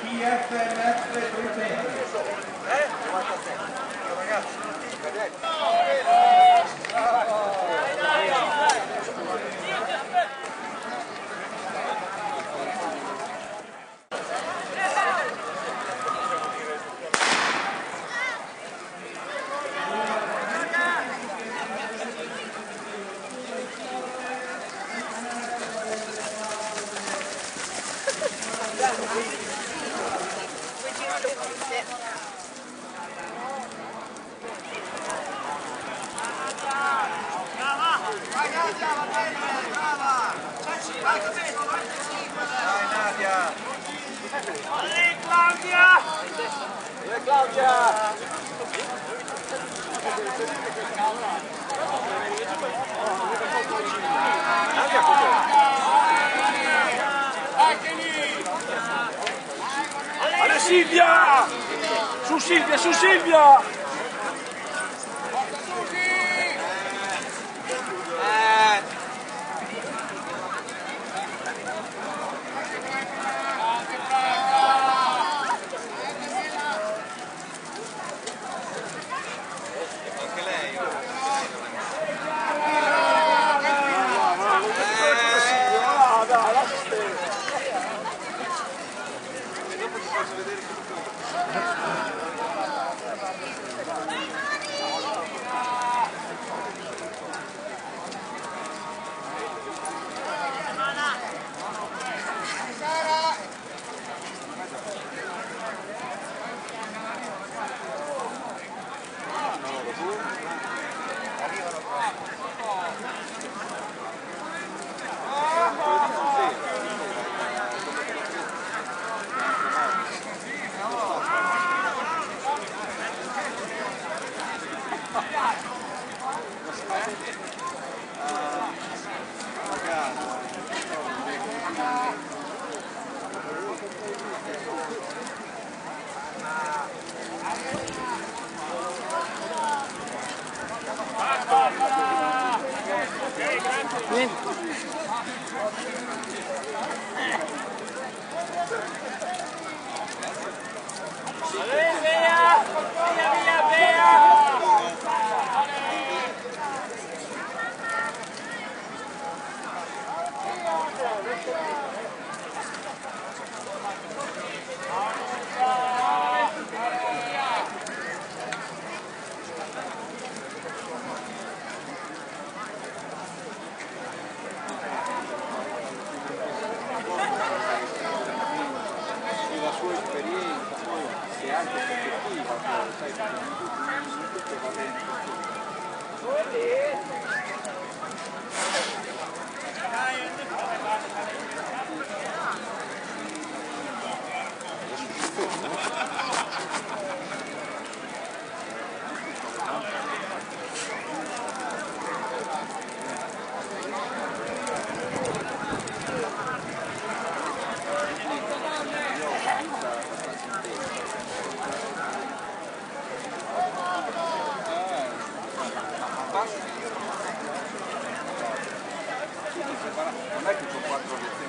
PFMF 300. 97. Ragazzi, Ale Silvia! Su Silvia, su Silvia! Non è che c'ho 4 lezioni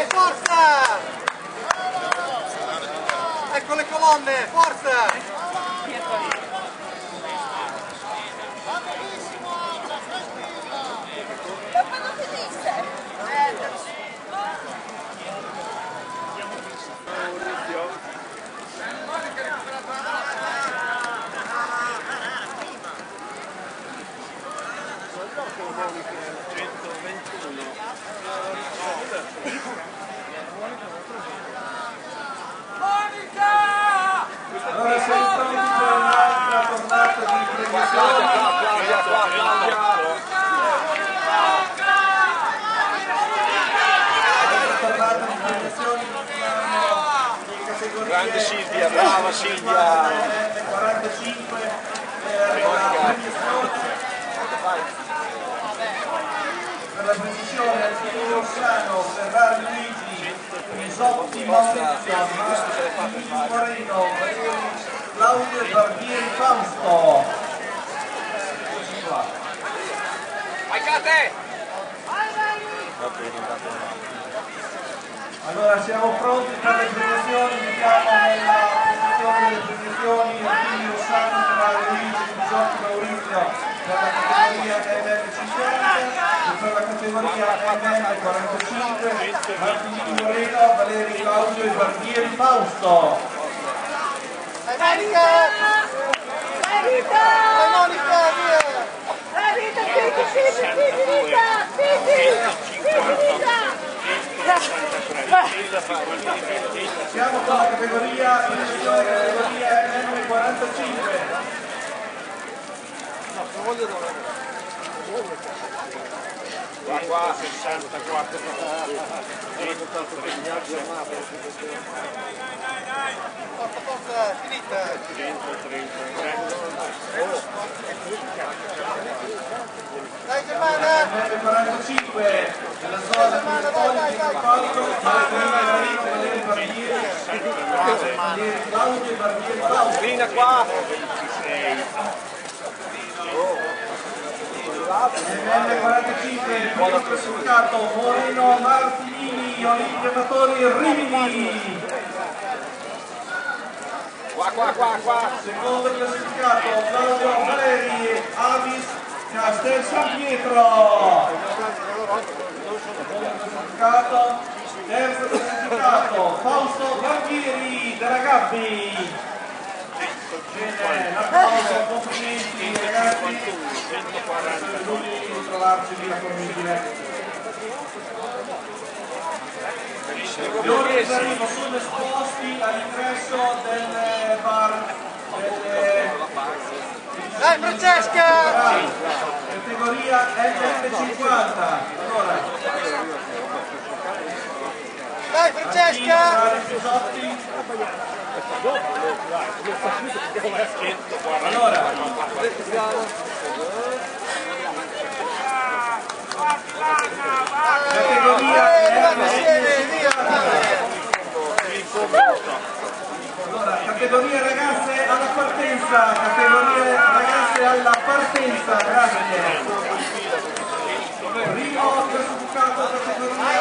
forza! Ecco le colonne, forza! Allora, Grande Silvia, brava Silvia. 45 per la precisione Alpino Rossano, Ferrari Luigi, Pisotti Maurizio, Martini Moreno, Claudio e Barbieri Fausto. Eccoci qua. Vai Cate! Allora siamo pronti per le premiazioni, vediamo nella posizione delle premiazioni Alpino Rossano, Ferrari Luigi, Pisotti Maurizio per la categoria MM50 e per la categoria MM45 Martini Moreno, Valeri Claudio e Barbieri Fausto. Monica! Monica, via! Siamo con la categoria MM45. Qua 64. Forza, finita! 130. Dai Germana! MM45 nella zona di Politi di Palco, Valeri Barbieri, Claudio e Barbieri Fausto. Fina qua. MM45, il primo classificato Moreno Martinini, Olimpia Amatori Rimini. Qua. Secondo classificato Claudio Valeri, Avis Castel San Pietro. Secondo classificato, terzo classificato Fausto Barbieri della Gabbi. Bene, l'applauso, complimenti ragazzi. Essere l'unici di trovarci via formidile. Gli ordini d'arrivo sono esposti all'ingresso del bar Dai Francesca! categoria MM50. Allora, Dai Francesca! allora, categoria allora, categoria ragazze alla partenza, grazie. Primo classificato categoria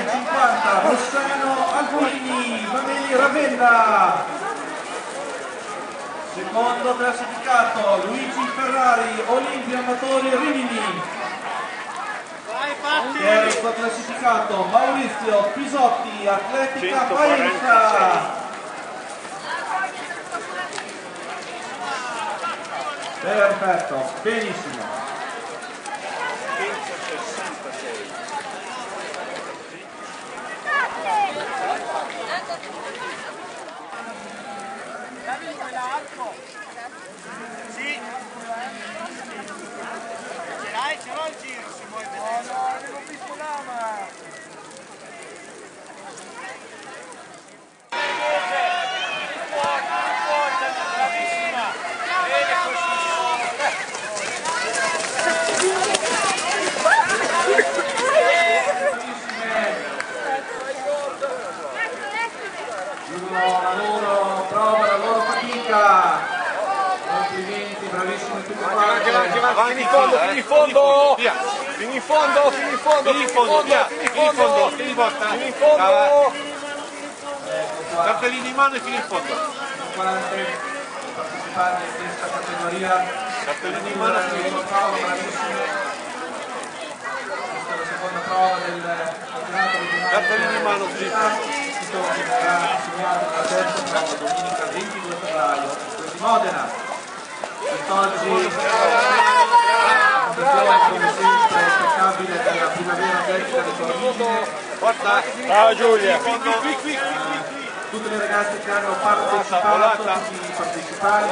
M50, Rossano Alpini, Mameli Ravenna. Secondo classificato Luigi Ferrari, Olimpia Amatori Rimini. Terzo classificato Maurizio Pisotti, Atletica Faenza. Perfetto, benissimo. Sì! Ce l'ho il giro se vuoi vedere. No, avevo visto l'ama! Bravissima! Bene La loro prova, la loro fatica. Complimenti, bravissimi tutti quanti. Fini in fondo. Fini in fondo. Cartellini in mano e fino in fondo. 40 partecipanti in questa categoria. Cartellini in mano, prova, bravissime. Questa è la seconda prova del campionato regionale. Cartellini in mano, questo sarà segnato la terza prova domenica 22 febbraio di Modena. Quest'oggi come sempre impeccabile della primavera atletica di Torino. Ciao Giulia. Tutte le ragazze che hanno partecipato, tutti i partecipanti.